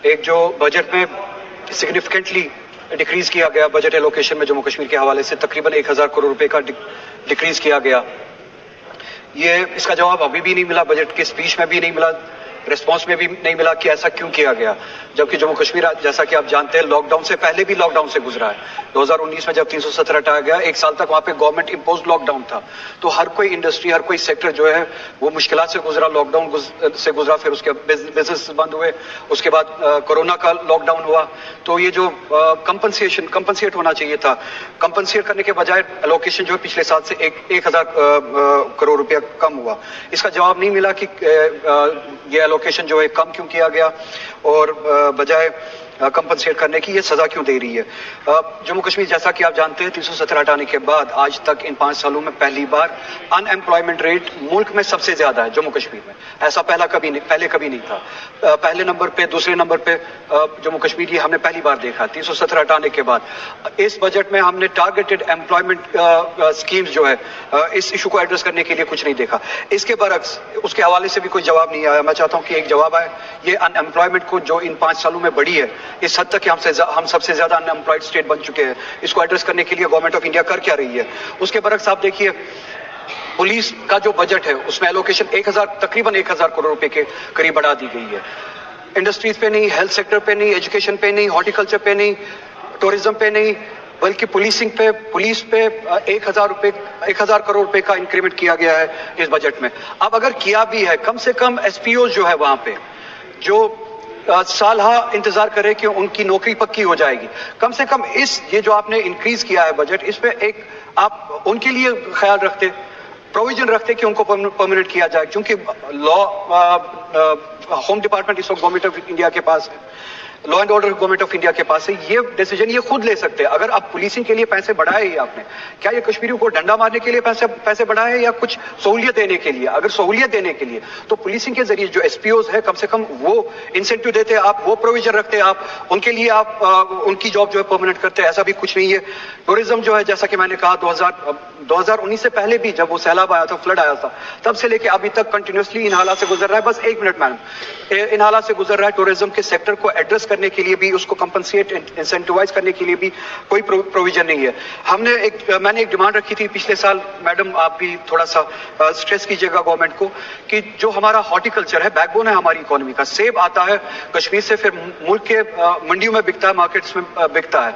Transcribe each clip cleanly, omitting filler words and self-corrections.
ایک جو بجٹ میں سگنیفیکنٹلی ڈکریز کیا گیا بجٹ ایلوکیشن میں جموں کشمیر کے حوالے سے تقریباً 1000 کروڑ روپے کا ڈکریز کیا گیا. یہ اس کا جواب ابھی بھی نہیں ملا, بجٹ کے اسپیچ میں بھی نہیں ملا, ریسپانس میں بھی نہیں ملا کہ ایسا کیوں کیا گیا, جبکہ جموں کشمیر جیسا کہ آپ جانتے ہیں لاک ڈاؤن سے پہلے بھی لاک ڈاؤن سے گزرا ہے. 2019 میں جب 370 ہٹایا گیا, ایک سال تک وہاں پہ گورنمنٹ امپوزڈ لاک ڈاؤن تھا, تو ہر کوئی انڈسٹری, ہر کوئی سیکٹر جو ہے وہ مشکلات سے گزرا, لاک ڈاؤن سے گزرا, پھر اس کے بزنس بند ہوئے, اس کے بعد کورونا کا لاک ڈاؤن ہوا. تو یہ جو کمپنسیٹ ہونا چاہیے تھا, کمپنسیٹ کرنے کے بجائے الوکیشن جو ہے پچھلے سال سے 1000 کروڑ روپیہ کم ہوا. اس کا جواب نہیں ملا کہ یہ الوکیشن جو ہے کم کیوں کیا گیا اور بجائے کمپنسیٹ کرنے کی یہ سزا کیوں دے رہی ہے. جموں کشمیر جیسا کہ آپ جانتے ہیں 370 ہٹانے کے بعد آج تک ان 5 سالوں میں پہلی بار ان ایمپلائمنٹ ریٹ ملک میں سب سے زیادہ ہے جموں کشمیر میں. ایسا پہلے کبھی نہیں تھا. پہلے نمبر پہ, دوسرے نمبر پہ جموں کشمیر یہ ہم نے پہلی بار دیکھا 370 ہٹانے کے بعد. اس بجٹ میں ہم نے ٹارگیٹڈ ایمپلائمنٹ اسکیمز جو ہے اس ایشو کو ایڈریس کرنے کے لیے کچھ نہیں دیکھا. اس کے برعکس اس کے حوالے سے بھی کوئی جواب نہیں آیا. میں چاہتا ہوں کہ ایک جواب آئے. یہ ان ایمپلائمنٹ کو جو ان 5 سالوں میں بڑھی ہے, اس حد تک کہ ہم سب سے زیادہ ان ایمپلائڈ اسٹیٹ بن چکے ہیں, اس کو ایڈریس کرنے کے لیے گورنمنٹ آف انڈیا کر کیا رہی ہے. اس کے برعکس آپ دیکھیے پولیس کا جو بجٹ ہے اس میں ایلوکیشن تقریباً 1000 کروڑ روپے کے قریب بڑھا دی گئی ہے. انڈسٹریز پہ نہیں, ہیلتھ سیکٹر پہ نہیں, ایجوکیشن پہ نہیں, ہارٹیکلچر پہ نہیں, ٹورزم پہ نہیں, بلکہ پولیس پہ 1000 کروڑ روپے کا انکریمنٹ کیا گیا ہے اس بجٹ میں. اب اگر کیا بھی ہے, کم سے کم ایس پی اوز جو ہے وہاں پہ جو سالہ انتظار کرے کہ ان کی نوکری پکی ہو جائے گی, کم سے کم یہ جو آپ نے انکریز کیا ہے بجٹ, اس پہ ایک آپ ان کے لیے خیال رکھتے, پروویژن رکھتے کہ ان کو پرماننٹ کیا جائے. کیونکہ ہوم ڈپارٹمنٹ اس وقت گورنمنٹ آف انڈیا کے پاس ہے, law and order government of India کے پاس ہے. یہ ڈیسیجن یہ خود لے سکتے ہیں. اگر آپ پولیسنگ کے لیے پیسے بڑھائے ہی آپ نے, کیا یہ کشمیریوں کو ڈنڈا مارنے کے لیے پیسے بڑھائے یا کچھ سہولیت دینے کے لیے؟ اگر سہولیت دینے کے لیے تو پولیسنگ کے ذریعے جو ایس پی اوز ہے کم سے کم وہ انسینٹیو دیتے, آپ وہ پروویژن رکھتے, آپ ان کے لیے آپ ان کی جاب جو ہے پرماننٹ کرتے. ایسا بھی کچھ نہیں ہے. ٹورزم جو ہے جیسا کہ میں نے کہا 2019 سے پہلے بھی جب وہ سیلاب آیا تھا, فلڈ آیا تھا, تب سے لے کے ابھی تک کنٹینیوسلی ان حالات سے گزر رہا ہے. بس ایک منٹ میڈم, ان حالات سے گزر رہا ہے. ٹورزم کے سیکٹر کو ایڈریس کرنے کے لیے بھی, اس کو کمپنسیٹ انسینٹیوائز کرنے کے لیے بھی کوئی پروویژن نہیں ہے. میں نے ایک ڈیمانڈ رکھی تھی پچھلے سال, میڈم آپ بھی تھوڑا سا اسٹریس کیجیے گا گورنمنٹ کو, کہ جو ہمارا ہارٹیکلچر ہے, بیک بون ہے ہماری اکانومی کا, سیب آتا ہے کشمیر سے, پھر ملک کے منڈیوں میں بکتا ہے, مارکیٹس میں بکتا ہے.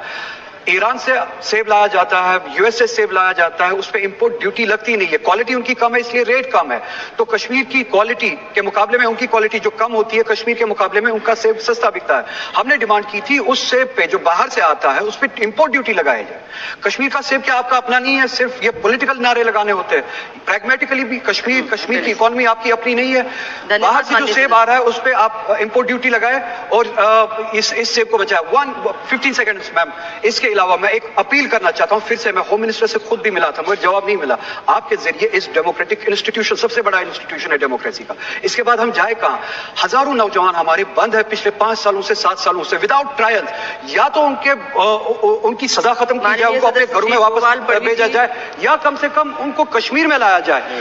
ایران سے سیب لایا جاتا ہے, یو ایس سے سیب لایا جاتا ہے, اس پہ امپورٹ ڈیوٹی لگتی نہیں ہے. کوالٹی ان کی کم ہے اس لیے ریٹ کم ہے. تو کشمیر کی کوالٹی کے مقابلے میں ان کی کوالٹی جو کم ہوتی ہے, کشمیر کے مقابلے میں ان کا سیب سستا بکتا ہے. ہم نے ڈیمانڈ کی تھی اس سیب پہ جو باہر سے آتا ہے اس پہ امپورٹ ڈیوٹی لگائی جائے. کشمیر کا سیب کیا آپ کا اپنا نہیں ہے؟ صرف یہ پولیٹیکل نعرے لگانے ہوتے ہیں. پریگمیٹیکلی بھی کشمیر کی اکانومی آپ کی اپنی نہیں ہے. باہر سے جو سیب آ رہا ہے اس پہ آپ امپورٹ ڈیوٹی لگائے اور اس سیب کو بچائے. 15 سیکنڈز میم. اس کے علاوہ میں ایک اپیل کرنا چاہتا ہوں پھر سے, میں ہوم منسٹر سے خود بھی ملا تھا, مجھے جواب نہیں ملا. آپ کے ذریعے اس ڈیموکریٹک انسٹیٹیوشن, سب سے بڑا انسٹیٹیوشن ہے ڈیموکریسی کا, اس کے بعد ہم جائے کہاں؟ ہزاروں نوجوان ہمارے بند ہے پچھلے 5 سالوں سے, 7 سالوں سے, وداؤٹ ٹرائل. یا تو ان کی سزا ختم کی جائے, ان کو اپنے گھروں میں واپس بھیجا جائے, یا کم سے کم ان کو کشمیر میں لایا جائے.